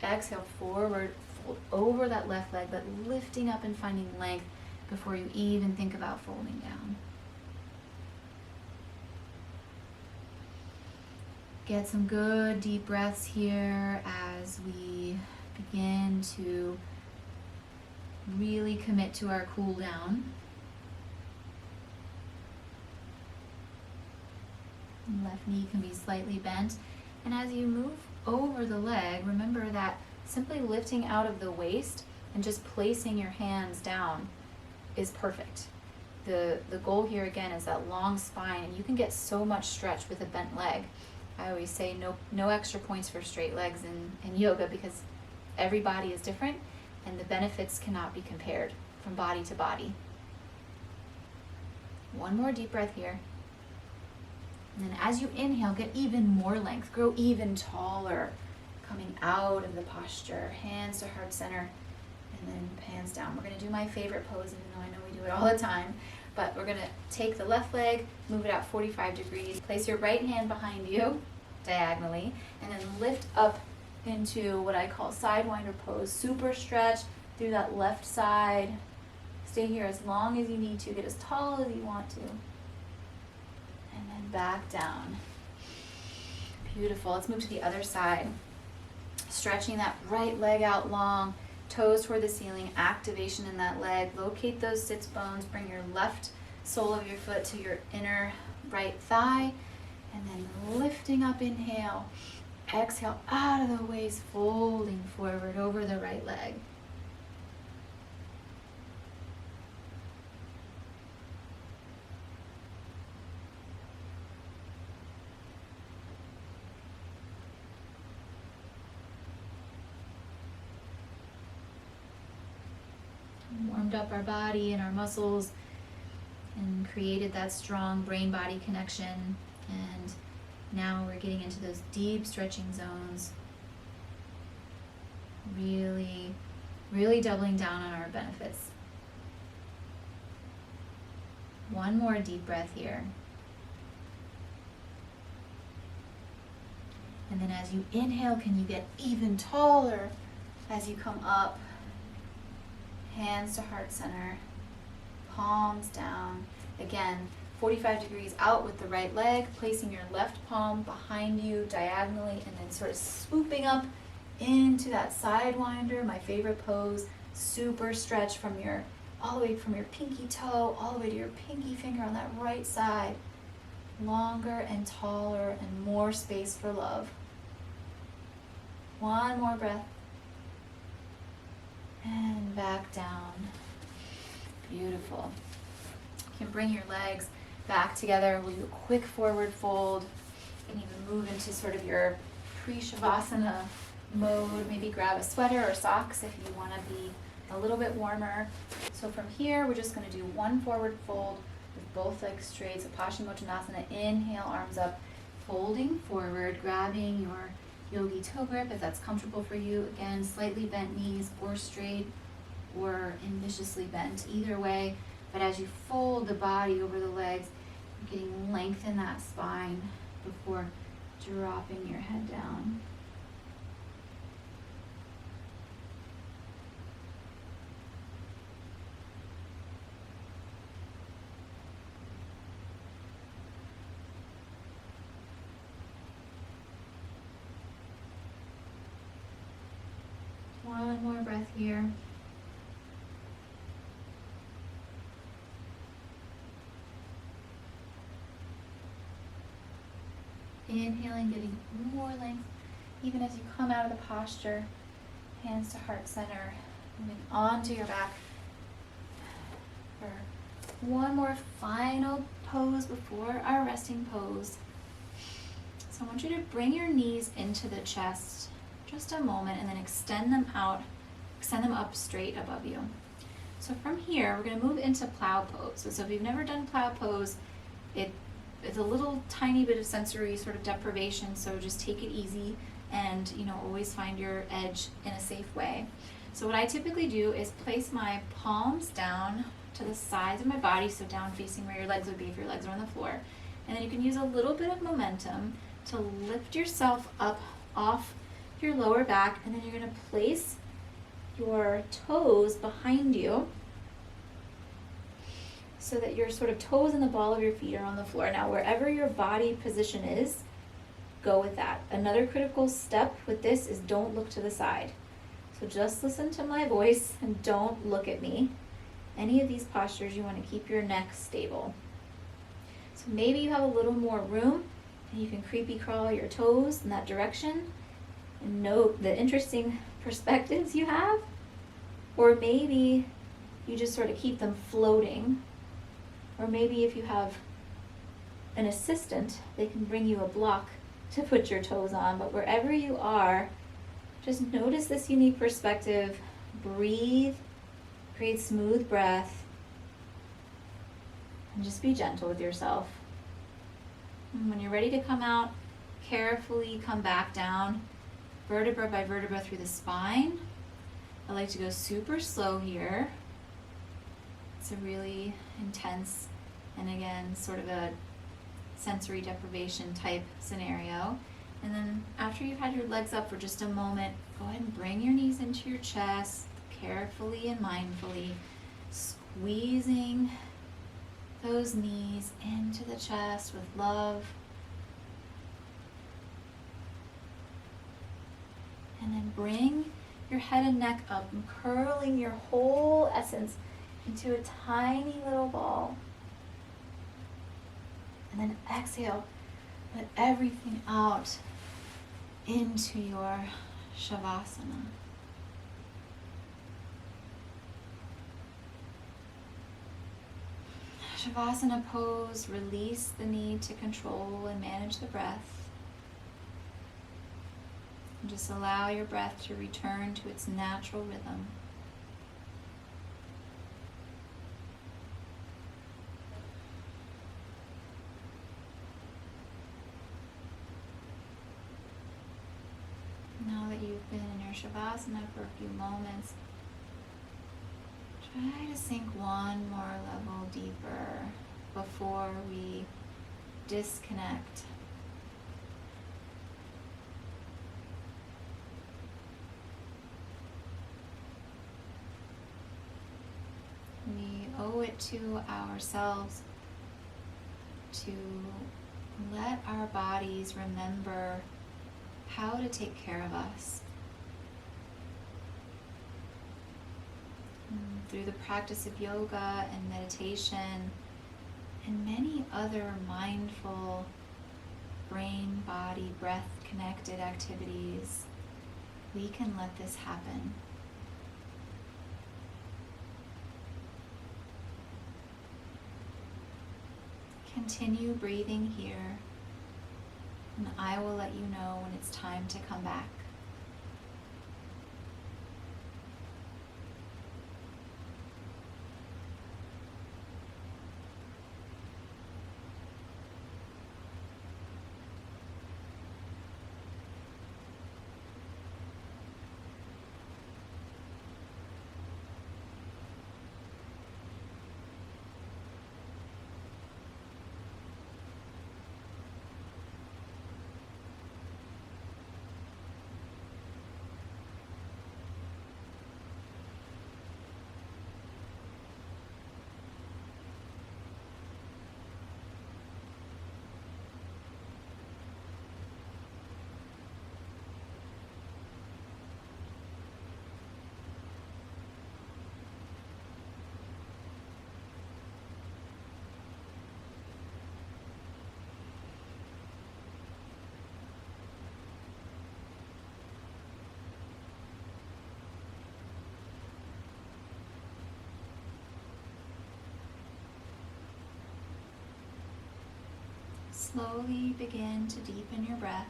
exhale, forward, fold over that left leg, but lifting up and finding length before you even think about folding down. Get some good deep breaths here as we begin to really commit to our cool down. Left knee can be slightly bent. And as you move over the leg, remember that simply lifting out of the waist and just placing your hands down is perfect. The goal here again is that long spine, and you can get so much stretch with a bent leg. I always say no extra points for straight legs in yoga, because every body is different and the benefits cannot be compared from body to body. One more deep breath here. And then as you inhale, get even more length, grow even taller, coming out of the posture, hands to heart center, and then hands down. We're going to do my favorite pose, even though I know we do it all the time, but we're going to take the left leg, move it out 45 degrees, place your right hand behind you, diagonally, and then lift up into what I call sidewinder pose. Super stretch through that left side. Stay here as long as you need to, get as tall as you want to. And then back down. Beautiful. Let's move to the other side. Stretching that right leg out long, toes toward the ceiling, activation in that leg. Locate those sits bones. Bring your left sole of your foot to your inner right thigh. And then lifting up, inhale. Exhale out of the waist, folding forward over the right leg. Warmed up our body and our muscles and created that strong brain-body connection, and now we're getting into those deep stretching zones, really doubling down on our benefits. One more deep breath here. And then as you inhale, can you get even taller As you come up, hands to heart center, palms down. Again, 45 degrees out with the right leg, placing your left palm behind you diagonally, and then sort of swooping up into that sidewinder, my favorite pose. Super stretch from your, all the way from your pinky toe, all the way to your pinky finger on that right side. Longer and taller and more space for love. One more breath. And back down. Beautiful. You can bring your legs back together. We'll do a quick forward fold. You can even move into sort of your pre-shavasana mode. Maybe grab a sweater or socks if you want to be a little bit warmer. So from here, we're just going to do one forward fold with both legs straight. So Paschimottanasana, inhale, arms up, folding forward, grabbing your yogi toe grip if that's comfortable for you. Again, slightly bent knees or straight or ambitiously bent, either way. But as you fold the body over the legs, you're getting length in that spine before dropping your head down. One more breath here. Inhaling, getting more length, even as you come out of the posture. Hands to heart center, moving onto your back for one more final pose before our resting pose. So I want you to bring your knees into the chest just a moment and then extend them out, extend them up straight above you. So from here, we're going to move into plow pose. So if you've never done plow pose, it's a little tiny bit of sensory sort of deprivation, so just take it easy and always find your edge in a safe way. So what I typically do is place my palms down to the sides of my body, so down facing where your legs would be if your legs are on the floor. And then you can use a little bit of momentum to lift yourself up off your lower back, and then you're going to place your toes behind you so that your sort of toes and the ball of your feet are on the floor. Now, wherever your body position is, go with that. Another critical step with this is don't look to the side. So just listen to my voice and don't look at me. Any of these postures, you want to keep your neck stable. So maybe you have a little more room and you can creepy crawl your toes in that direction and note the interesting perspectives you have. Or maybe you just sort of keep them floating. Or maybe if you have an assistant, they can bring you a block to put your toes on. But wherever you are, just notice this unique perspective. Breathe, create smooth breath, and just be gentle with yourself. And when you're ready to come out, carefully come back down, vertebra by vertebra through the spine. I like to go super slow here. It's a really intense and again sort of a sensory deprivation type scenario. And then after you've had your legs up for just a moment, go ahead and bring your knees into your chest, carefully and mindfully, squeezing those knees into the chest with love. And then bring your head and neck up and curling your whole essence into a tiny little ball. And then exhale, let everything out into your Shavasana. Shavasana pose, release the need to control and manage the breath. And just allow your breath to return to its natural rhythm. Now that you've been in your Shavasana for a few moments, try to sink one more level deeper before we disconnect. it to ourselves to let our bodies remember how to take care of us. Through the practice of yoga and meditation and many other mindful brain, body, breath connected activities, we can let this happen. Continue breathing here, and I will let you know when it's time to come back. Slowly begin to deepen your breath.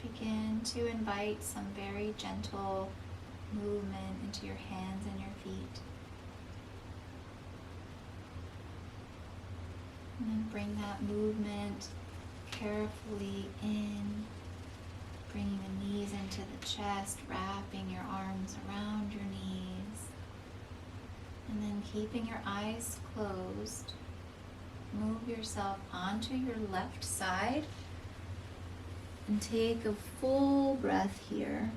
Begin to invite some very gentle movement into your hands and your feet. And then bring that movement carefully in, bringing the knees into the chest, wrapping your arms around your knees, and then keeping your eyes closed, move yourself onto your left side and take a full breath here.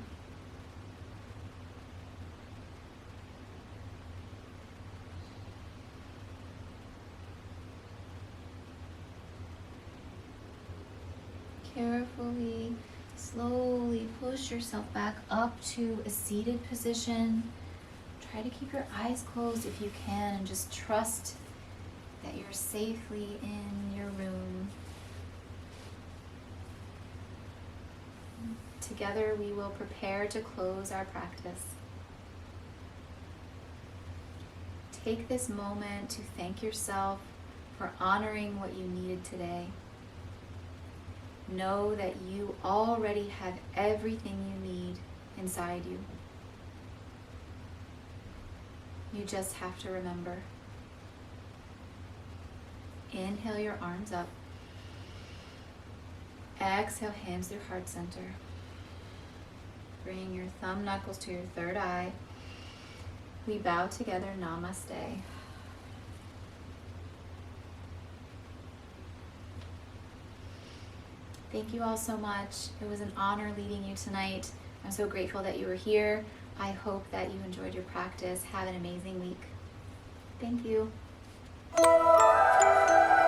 Carefully, slowly push yourself back up to a seated position. Try to keep your eyes closed if you can, and just trust that you're safely in your room. Together we will prepare to close our practice. Take this moment to thank yourself for honoring what you needed today. Know that you already have everything you need inside you. You just have to remember. Inhale your arms up. Exhale, hands through heart center. Bring your thumb knuckles to your third eye. We bow together, namaste. Thank you all so much. It was an honor leading you tonight. I'm so grateful that you were here. I hope that you enjoyed your practice. Have an amazing week. Thank you.